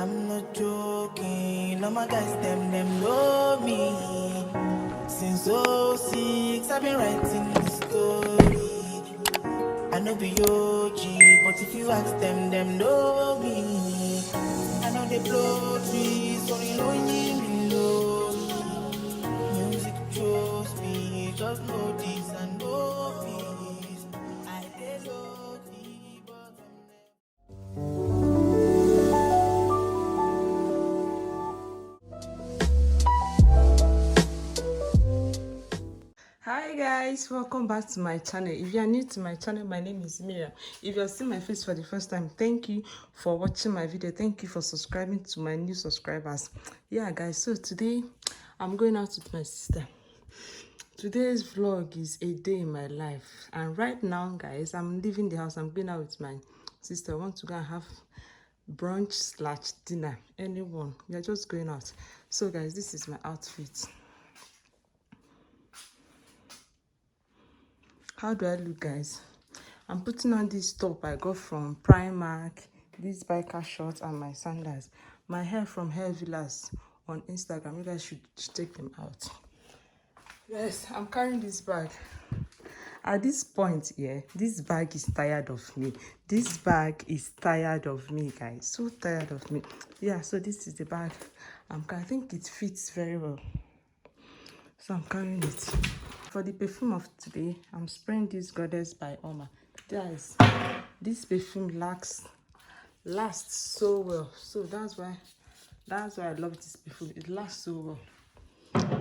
I'm not joking. All my guys, them know me. Since '06, I've been writing this story. I know be OG, but if you ask them know me. I know they blow trees, so you know me know. Music chose me, just know this and know this. I did low key, but Hi guys, welcome back to my channel. If you are new to my channel, my name is Miriam. If you are seeing my face for the first time, thank you for watching my video. Thank you for subscribing to my new subscribers. Yeah guys, so today I'm going out with my sister. Today's vlog is a day in my life, and right now guys, I'm leaving the house. I'm going out with my sister. I want to go and have brunch/dinner. Anyone, we are just going out. So guys, this is my outfit. How do I look, guys? I'm putting on this top I got from Primark, this biker shorts, and my sandals. My hair from Hair Villas on Instagram. You guys should check them out. Yes, I'm carrying this bag. At this point here, this bag is tired of me. This bag is tired of me, guys. So tired of me. Yeah, so this is the bag I think it fits very well. So I'm carrying it. For the perfume of today, I'm spraying this Goddess by Oma. Guys, this perfume lasts so well. So that's why I love this perfume. It lasts so well.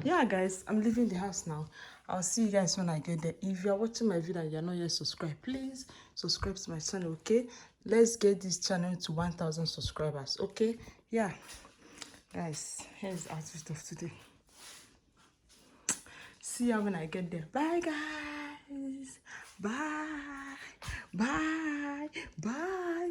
Yeah guys, I'm leaving the house now. I'll see you guys when I get there. If you are watching my video and you're not yet subscribed, please subscribe to my channel, okay? Let's get this channel to 1,000 subscribers, okay? Yeah guys, here's the outfit of today. See you when I get there. Bye guys. Bye. Bye. Bye.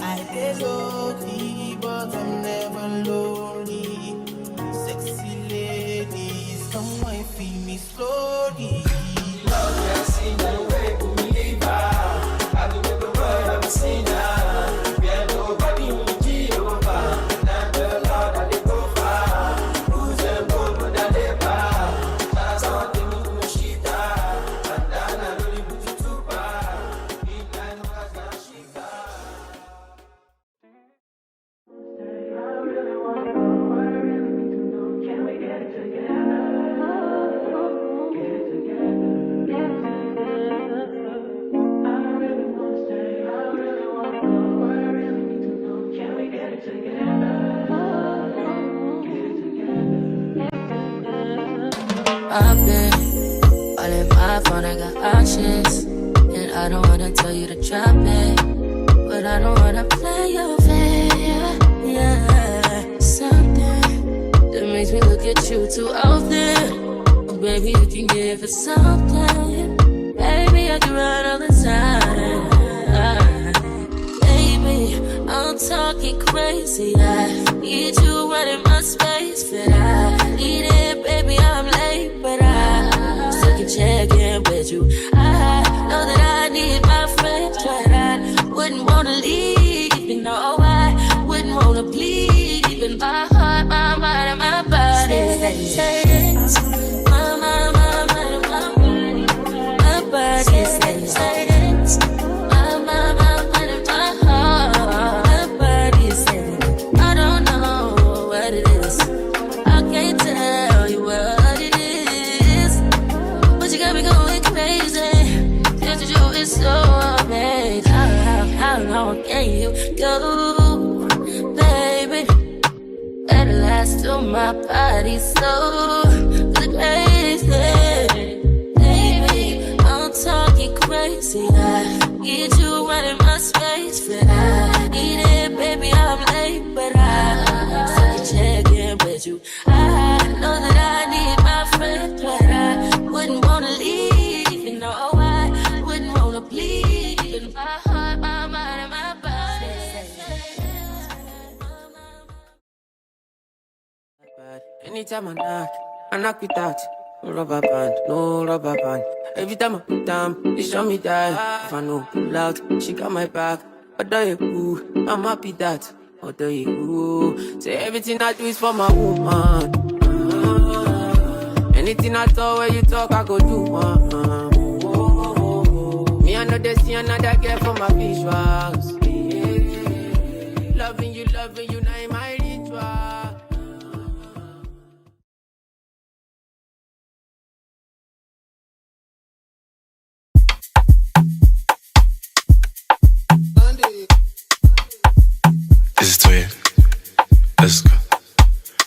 I did lonely, but I'm never lonely. Sexy ladies, come and feel me slowly. Love you, see no way to me, I do the world I'm seeing now. We are nobody who did over. And the Lord that they go far. Who's the gold that they buy? That's all they do to shit. And then I really put you to buy. Midnight was that she got. I've been all in my phone, I got options. And I don't wanna tell you to drop it, but I don't wanna play your fair. Yeah, something that makes me look at you too often. Oh, baby, you can give it something. Baby, I can run all the time. Baby, I'm talking crazy. I need you running my space, but I need it, baby. I'm late, but I still can check in with you. I know that I need my friends, but I wouldn't wanna leave. You know, I wouldn't wanna bleed. Even my heart, my mind, and my body. Say it. My mind, my mind, and my body. My body says it. How long can you go, baby? At last till my body so crazy. Baby, I'm talking crazy. I need you running my space, but I need it, baby. I'm late, but I still can check in with you. I know that I need my friend, but I wouldn't wanna leave. You know, I wouldn't wanna bleed. In my heart, my mind, and my body. Anytime I knock it out. No rubber band, no rubber band. Every time I put down, they show me that. If I know pull out, she got my back. I'm happy that say everything I do is for my woman. Anything I talk where you talk, I go do. Me, I know they see another girl for my visuals. Loving you, now in my ritual. This is Toya. Let's go.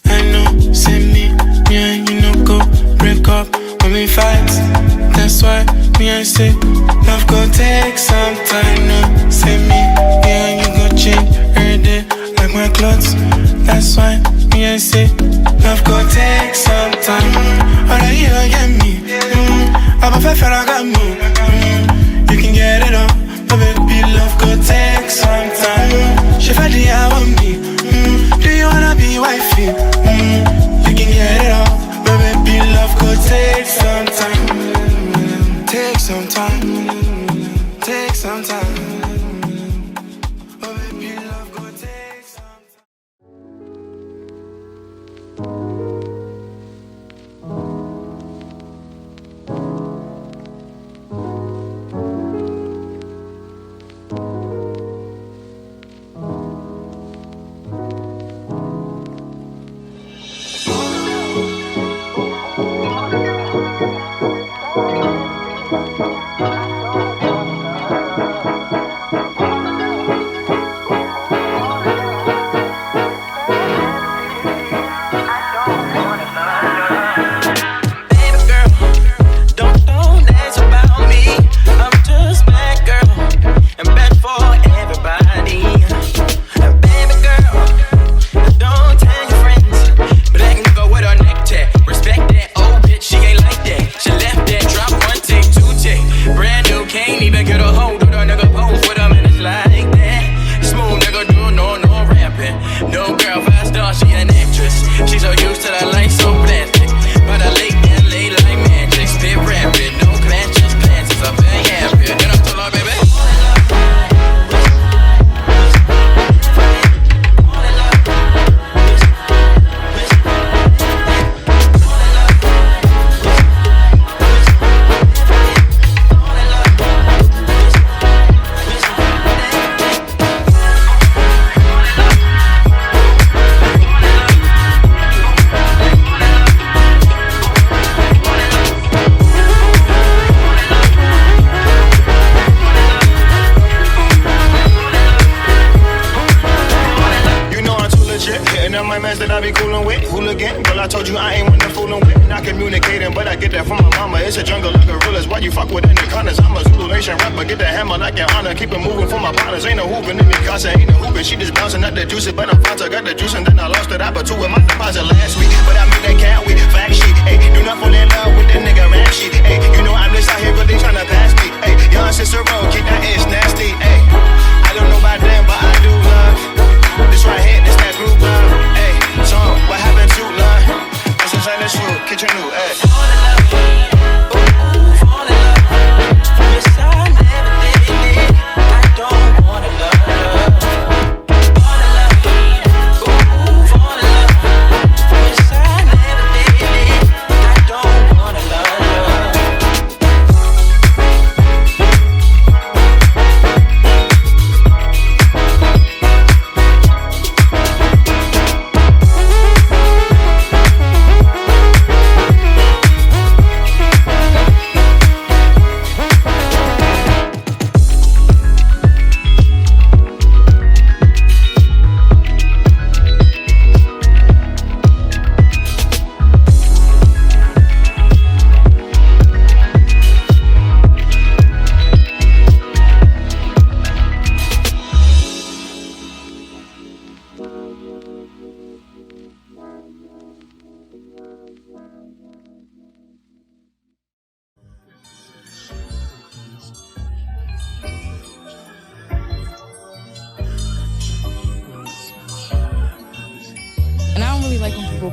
I know, say me and you know go break up when we fight. That's why me I say love go take some time. No, say me and you go change every day like my clothes. That's why me I say love go take some time. All I hear get me. I'm a fair I got more. You can get it on, but baby love go take some time. She find the hour me. Do you wanna be wifey? You can get it all, but baby love could take some time. Take some time. Take some time. But baby love could take some time.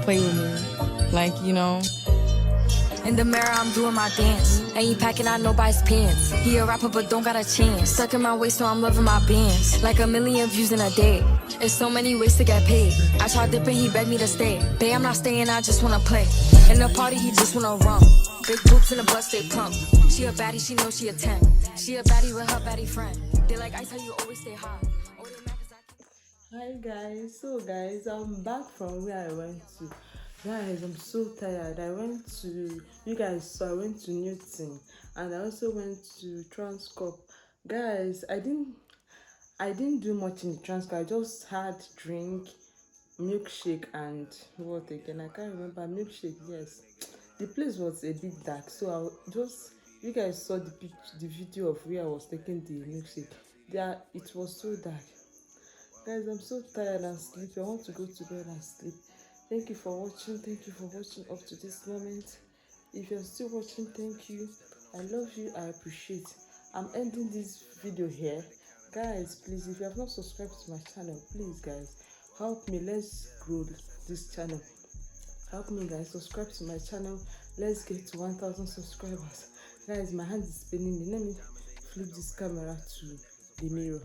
Play with me, like, you know. In the mirror, I'm doing my dance. Ain't he packing out nobody's pants. He a rapper but don't got a chance. Stuck in my waist so I'm loving my bands. Like 1 million views in a day. There's so many ways to get paid. I tried dipping, he begged me to stay. Babe, I'm not staying, I just wanna play. In the party, he just wanna rum. Big boobs in the butt, stay plump. She a baddie, she knows she a 10. She a baddie with her baddie friend. They like, I tell you, always stay hot. Oh, they mad 'cause I Hi guys, so guys, I'm back from where I went to. Guys, I'm so tired. I went to, you guys saw, I went to Newton and I also went to Transcorp. Guys, I didn't do much in the Transcorp. I just had drink, milkshake, and what again? I can't remember. Milkshake, yes. The place was a bit dark, so I just, you guys saw the video of where I was taking the milkshake. There, it was so dark. Guys, I'm so tired and sleepy. I want to go to bed and sleep. Thank you for watching. Thank you for watching up to this moment. If you're still watching, thank you. I love you. I appreciate. I'm ending this video here. Guys, please, if you have not subscribed to my channel, please, guys, help me. Let's grow this channel. Help me, guys. Subscribe to my channel. Let's get to 1,000 subscribers. Guys, my hand is spinning me. Let me flip this camera to the mirror.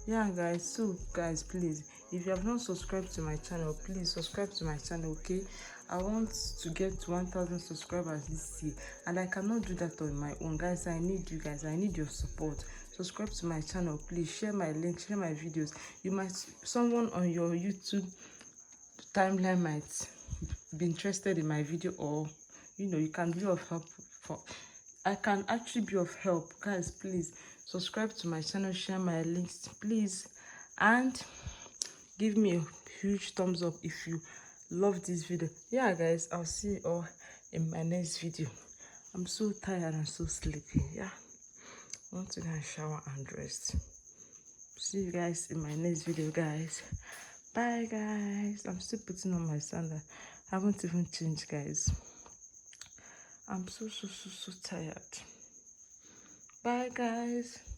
Yeah guys, so guys, please, if you have not subscribed to my channel, please subscribe to my channel. Okay, I want to get to 1,000 subscribers this year and I cannot do that on my own. Guys, I need you guys. I need your support. Subscribe to my channel, please. Share my link, share my videos. You might, someone on your YouTube timeline might be interested in my video, or you can be of help. I can actually be of help. Guys, please subscribe to my channel, share my links, please, and give me a huge thumbs up if you love this video. Yeah guys, I'll see you all in my next video. I'm so tired and so sleepy. Yeah, I want to go and shower and rest. See you guys in my next video, guys. Bye guys. I'm still putting on my sandal. I haven't even changed, guys. I'm so tired. Bye guys.